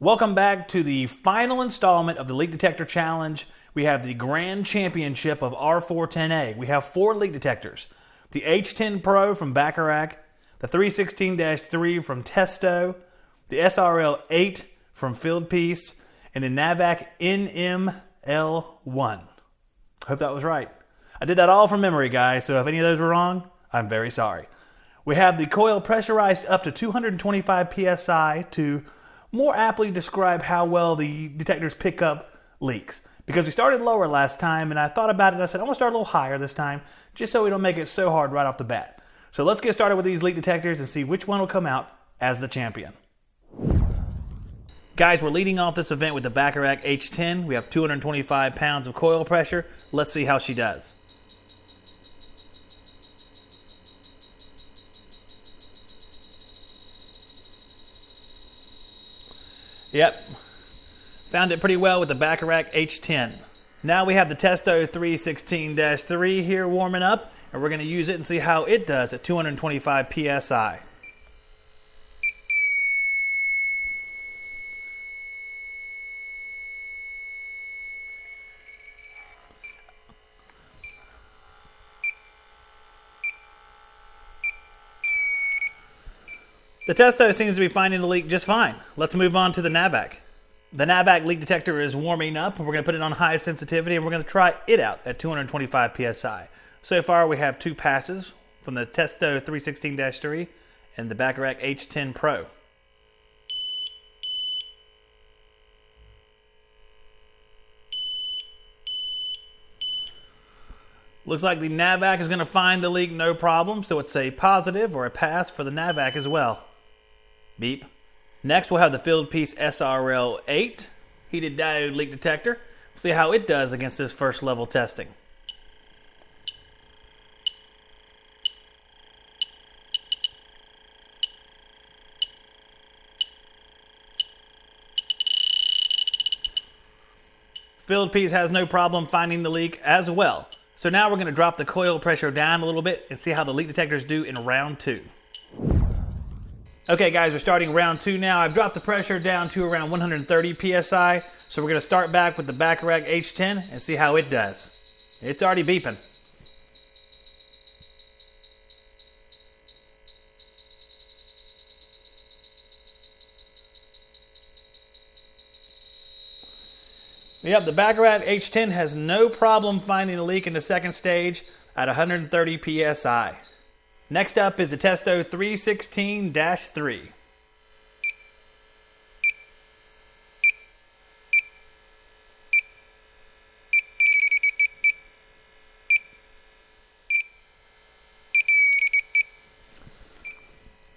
Welcome back to the final installment of the Leak Detector Challenge. We have the Grand Championship of R410A. We have 4 leak detectors. The H10 Pro from Bacharach, the 316-3 from Testo, the SRL8 from Fieldpiece, and the NAVAC NML1. I hope that was right. I did that all from memory, guys, so if any of those were wrong, I'm very sorry. We have the coil pressurized up to 225 psi to more aptly describe how well the detectors pick up leaks. Because we started lower last time, and I thought about it, I said, I'm going to start a little higher this time, just so we don't make it so hard right off the bat. So let's get started with these leak detectors and see which one will come out as the champion. Guys, we're leading off this event with the Bacharach H10. We have 225 pounds of coil pressure. Let's see how she does. Yep, found it pretty well with the Bacharach H10. Now we have the Testo 316-3 here warming up, and we're going to use it and see how it does at 225 psi. The Testo seems to be finding the leak just fine. Let's move on to the NAVAC. The NAVAC leak detector is warming up. We're going to put it on high sensitivity and we're going to try it out at 225 psi. So far we have 2 passes from the Testo 316-3 and the Bacharach H10 Pro. Looks like the NAVAC is going to find the leak no problem, so it's a positive or a pass for the NAVAC as well. Beep. Next, we'll have the Fieldpiece SRL8 heated diode leak detector. We'll see how it does against this first level testing. Fieldpiece has no problem finding the leak as well. So now we're going to drop the coil pressure down a little bit and see how the leak detectors do in round 2. Okay guys, we're starting round 2 now. I've dropped the pressure down to around 130 psi. So we're going to start back with the Bacharach H10 and see how it does. It's already beeping. Yep, the Bacharach H10 has no problem finding the leak in the second stage at 130 psi. Next up is the Testo 316-3.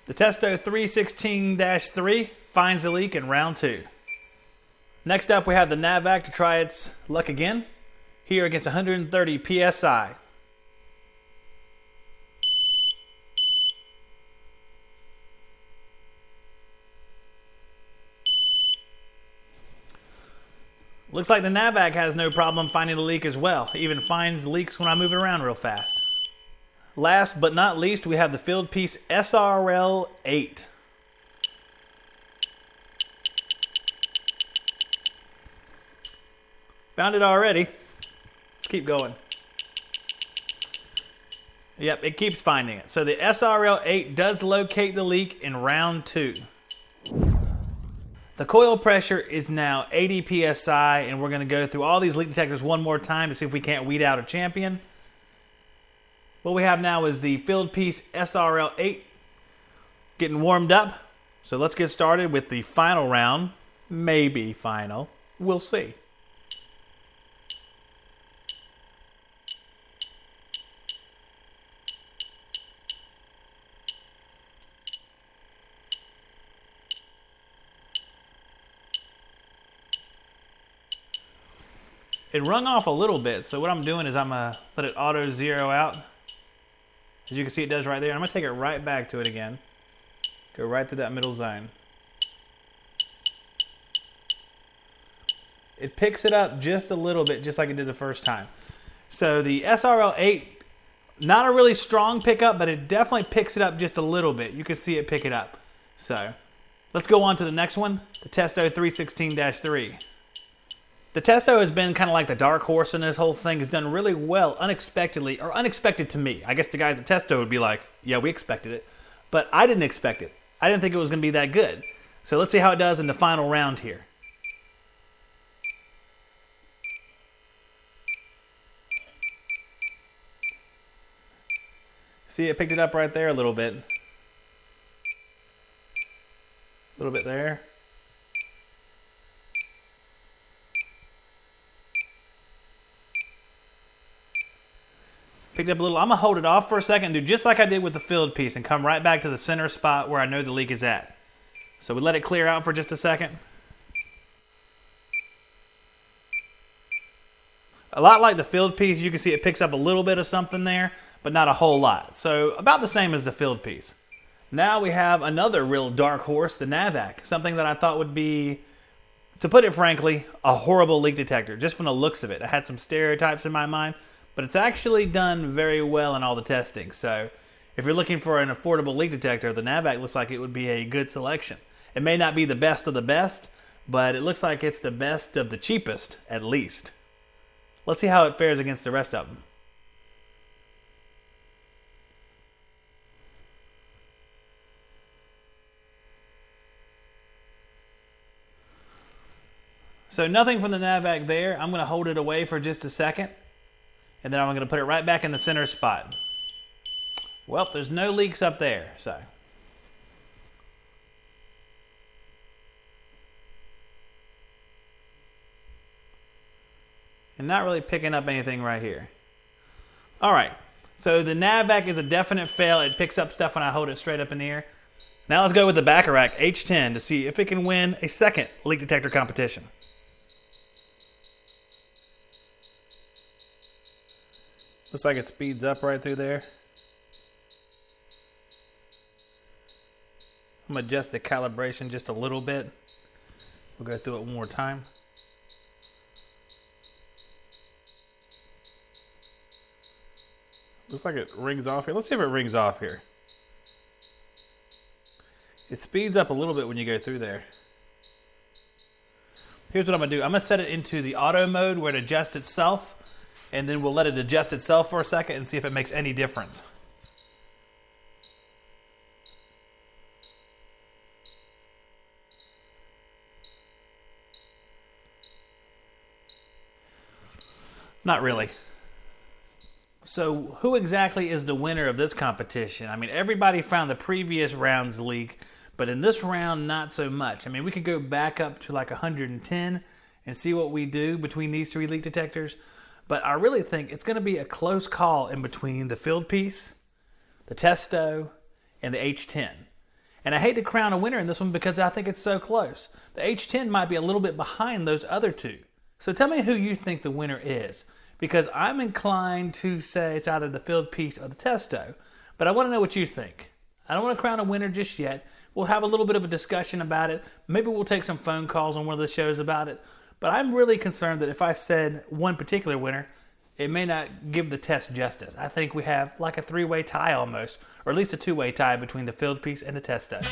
The Testo 316-3 finds the leak in round 2. Next up, we have the NAVAC to try its luck again, here against 130 psi. Looks like the NAVAC has no problem finding the leak as well. It even finds leaks when I move it around real fast. Last but not least, we have the Fieldpiece SRL8. Found it already. Let's keep going. Yep, it keeps finding it. So the SRL8 does locate the leak in round 2. The coil pressure is now 80 psi, and we're going to go through all these leak detectors one more time to see if we can't weed out a champion. What we have now is the Fieldpiece SRL8 getting warmed up. So let's get started with the final round. Maybe final. We'll see. It rung off a little bit, so what I'm doing is I'm going to let it auto zero out. As you can see, it does right there. I'm going to take it right back to it again. Go right through that middle zone. It picks it up just a little bit, just like it did the first time. So the SRL8, not a really strong pickup, but it definitely picks it up just a little bit. You can see it pick it up. So Let's go on to the next one, the Testo 316-3. The Testo has been kind of like the dark horse in this whole thing. Has done really well unexpectedly, or unexpected to me. I guess the guys at Testo would be like, yeah, we expected it. But I didn't expect it. I didn't think it was going to be that good. So let's see how it does in the final round here. See, it picked it up right there a little bit. A little bit there. Picked up a little. I'm going to hold it off for a second, do just like I did with the filled piece, and come right back to the center spot where I know the leak is at. So we let it clear out for just a second. A lot like the filled piece, you can see it picks up a little bit of something there, but not a whole lot. So about the same as the filled piece. Now we have another real dark horse, the NAVAC. Something that I thought would be, to put it frankly, a horrible leak detector, just from the looks of it. I had some stereotypes in my mind, but it's actually done very well in all the testing. So if you're looking for an affordable leak detector, the NAVAC looks like it would be a good selection. It may not be the best of the best, but it looks like it's the best of the cheapest, at least. Let's see how it fares against the rest of them. So nothing from the NAVAC there. I'm going to hold it away for just a second, and then I'm going to put it right back in the center spot. Well, there's no leaks up there, so. And not really picking up anything right here. All right, so the NAVAC is a definite fail. It picks up stuff when I hold it straight up in the air. Now let's go with the Bacharach H10 to see if it can win a second leak detector competition. Looks like it speeds up right through there. I'm going to adjust the calibration just a little bit. We'll go through it one more time. Looks like it rings off here. Let's see if it rings off here. It speeds up a little bit when you go through there. Here's what I'm going to do. I'm going to set it into the auto mode where it adjusts itself, and then we'll let it adjust itself for a second and see if it makes any difference. Not really. So who exactly is the winner of this competition? I mean, everybody found the previous round's leak, but in this round, not so much. I mean, we could go back up to like 110 and see what we do between these three leak detectors. But I really think it's going to be a close call in between the filled piece, the Testo, and the H10. And I hate to crown a winner in this one because I think it's so close. The H10 might be a little bit behind those other two. So tell me who you think the winner is, because I'm inclined to say it's either the filled piece or the Testo. But I want to know what you think. I don't want to crown a winner just yet. We'll have a little bit of a discussion about it. Maybe we'll take some phone calls on one of the shows about it. But I'm really concerned that if I said one particular winner, it may not give the test justice. I think we have like a three-way tie almost, or at least a two-way tie between the filled piece and the Testo.